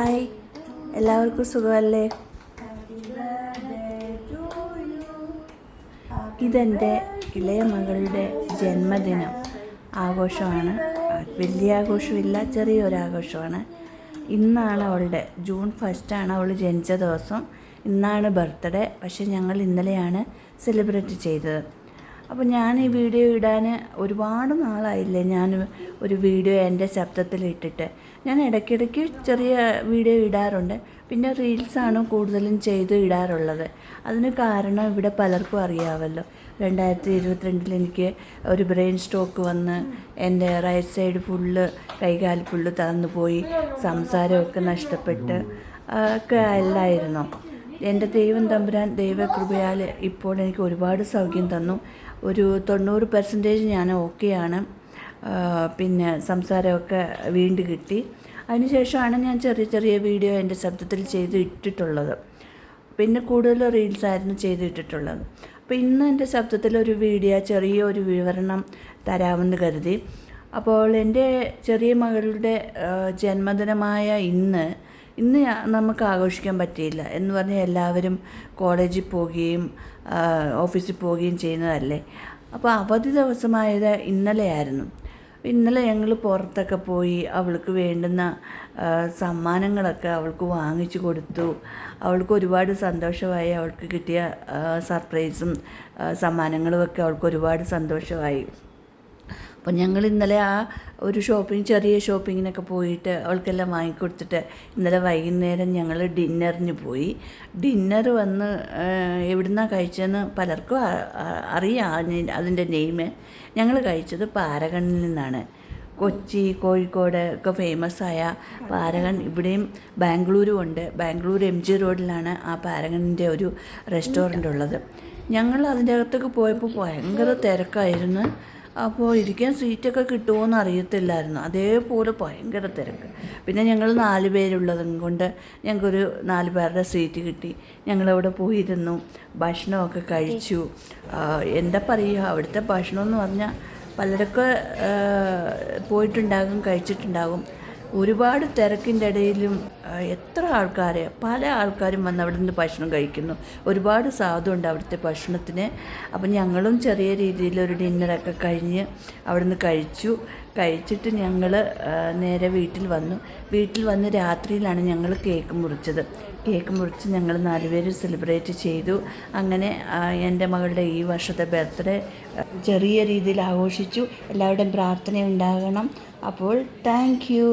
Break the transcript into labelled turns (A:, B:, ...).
A: Hi, എല്ലാവർക്കും സുഖമല്ലേ? ഇതെൻ്റെ ഇളയ മകളുടെ ജന്മദിനം ആഘോഷമാണ്. വലിയ ആഘോഷമില്ല, ചെറിയൊരാഘോഷമാണ്. ഇന്നാണ് അവളുടെ ജൂൺ 1 അവൾ ജനിച്ച ദിവസം. ഇന്നാണ് ബർത്ത്ഡേ. പക്ഷേ ഞങ്ങൾ ഇന്നലെയാണ് സെലിബ്രേറ്റ് ചെയ്തത്. അപ്പോൾ ഞാൻ ഈ വീഡിയോ ഇടാൻ ഒരുപാട് നാളായില്ലേ ഞാൻ ഒരു വീഡിയോ എൻ്റെ ശബ്ദത്തിൽ ഇട്ടിട്ട്. ഞാൻ ഇടയ്ക്കിടയ്ക്ക് ചെറിയ വീഡിയോ ഇടാറുണ്ട്, പിന്നെ റീൽസാണ് കൂടുതലും ചെയ്ത് ഇടാറുള്ളത്. അതിന് കാരണം ഇവിടെ പലർക്കും അറിയാമല്ലോ, 2022 എനിക്ക് ഒരു ബ്രെയിൻ സ്ട്രോക്ക് വന്ന് എൻ്റെ റൈറ്റ് സൈഡ് ഫുള്ള്, കൈകാൽ ഫുള്ള് തളർന്നു പോയി, സംസാരമൊക്കെ നഷ്ടപ്പെട്ട് ഒക്കെ അല്ലായിരുന്നു. എൻ്റെ ദൈവം തമ്പുരാൻ ദൈവകൃപയാൽ ഇപ്പോൾ എനിക്ക് ഒരുപാട് സൗഖ്യം തന്നു. ഒരു 90% ഞാൻ ഓക്കെയാണ്. പിന്നെ സംസാരമൊക്കെ വീണ്ടും കിട്ടി. അതിനുശേഷമാണ് ഞാൻ ചെറിയ ചെറിയ വീഡിയോ എൻ്റെ ശബ്ദത്തിൽ ചെയ്ത് ഇട്ടിട്ടുള്ളത്. പിന്നെ കൂടുതൽ റീൽസായിരുന്നു ചെയ്തിട്ടിട്ടുള്ളത്. അപ്പോൾ ഇന്ന് എൻ്റെ ശബ്ദത്തിലൊരു വീഡിയോ, ചെറിയൊരു വിവരണം തരാമെന്ന് കരുതി. അപ്പോൾ എൻ്റെ ചെറിയ മകളുടെ ജന്മദിനമായ ഇന്ന് നമുക്ക് ആഘോഷിക്കാൻ പറ്റിയില്ല. എന്ന് പറഞ്ഞാൽ എല്ലാവരും കോളേജിൽ പോവുകയും ഓഫീസിൽ പോവുകയും ചെയ്യുന്നതല്ലേ. അപ്പോൾ അവധി ദിവസമായത് ഇന്നലെയായിരുന്നു. ഇന്നലെ ഞങ്ങൾ പുറത്തൊക്കെ പോയി അവൾക്ക് വേണ്ടുന്ന സമ്മാനങ്ങളൊക്കെ അവൾക്ക് വാങ്ങിച്ചു കൊടുത്തു. അവൾക്ക് ഒരുപാട് സന്തോഷമായി. അവൾക്ക് കിട്ടിയ സർപ്രൈസും സമ്മാനങ്ങളുമൊക്കെ അവൾക്ക് ഒരുപാട് സന്തോഷമായി. അപ്പോൾ ഞങ്ങൾ ഇന്നലെ ഒരു ചെറിയ ഷോപ്പിങ്ങിനൊക്കെ പോയിട്ട് അവൾക്കെല്ലാം വാങ്ങിക്കൊടുത്തിട്ട് ഇന്നലെ വൈകുന്നേരം ഞങ്ങൾ ഡിന്നറിന് പോയി. ഡിന്നർ വന്ന് എവിടുന്നാണ് കഴിച്ചതെന്ന് പലർക്കും അറിയാം അതിൻ്റെ നെയിം. ഞങ്ങൾ കഴിച്ചത് പാരഗണിൽ നിന്നാണ്. കൊച്ചി, കോഴിക്കോട് ഒക്കെ ഫേമസായ പാരഗൺ. ഇവിടെയും ബാംഗ്ലൂരും ഉണ്ട്. ബാംഗ്ലൂർ MG റോഡിലാണ് ആ പാരഗണിൻ്റെ ഒരു റെസ്റ്റോറൻ്റ് ഉള്ളത്. ഞങ്ങൾ അതിൻ്റെ അകത്തൊക്കെ പോയപ്പോൾ ഭയങ്കര തിരക്കായിരുന്നു. അപ്പോൾ ഇരിക്കാൻ സീറ്റൊക്കെ കിട്ടുമോയെന്ന് അറിയത്തില്ലായിരുന്നു. അതേപോലെ ഭയങ്കര തിരക്ക്. പിന്നെ ഞങ്ങൾ 4 പേരുള്ളതും കൊണ്ട് ഞങ്ങൾക്കൊരു 4 പേരുടെ സീറ്റ് കിട്ടി. ഞങ്ങളവിടെ പോയിരുന്നു, ഭക്ഷണമൊക്കെ കഴിച്ചു. എന്താ പറയുക, അവിടുത്തെ ഭക്ഷണം എന്ന് പറഞ്ഞാൽ പലരൊക്കെ പോയിട്ടുണ്ടാകും, കഴിച്ചിട്ടുണ്ടാകും. ഒരുപാട് തിരക്കിൻ്റെ ഇടയിലും പല ആൾക്കാരും വന്ന് അവിടെ നിന്ന് ഭക്ഷണം കഴിക്കുന്നു. ഒരുപാട് സ്വാദുണ്ട് അവിടുത്തെ ഭക്ഷണത്തിന്. അപ്പം ഞങ്ങളും ചെറിയ രീതിയിലൊരു ഡിന്നറൊക്കെ കഴിഞ്ഞ് അവിടെ നിന്ന് കഴിച്ചിട്ട് ഞങ്ങൾ നേരെ വീട്ടിൽ വന്ന് രാത്രിയിലാണ് ഞങ്ങൾ കേക്ക് മുറിച്ച് ഞങ്ങൾ 4 പേര് സെലിബ്രേറ്റ് ചെയ്തു. അങ്ങനെ എൻ്റെ മകളുടെ ഈ വർഷത്തെ ബർത്ത്ഡേ ചെറിയ രീതിയിൽ ആഘോഷിച്ചു. എല്ലാവരുടെയും പ്രാർത്ഥന ഉണ്ടാകണം. അപ്പോൾ താങ്ക് യു.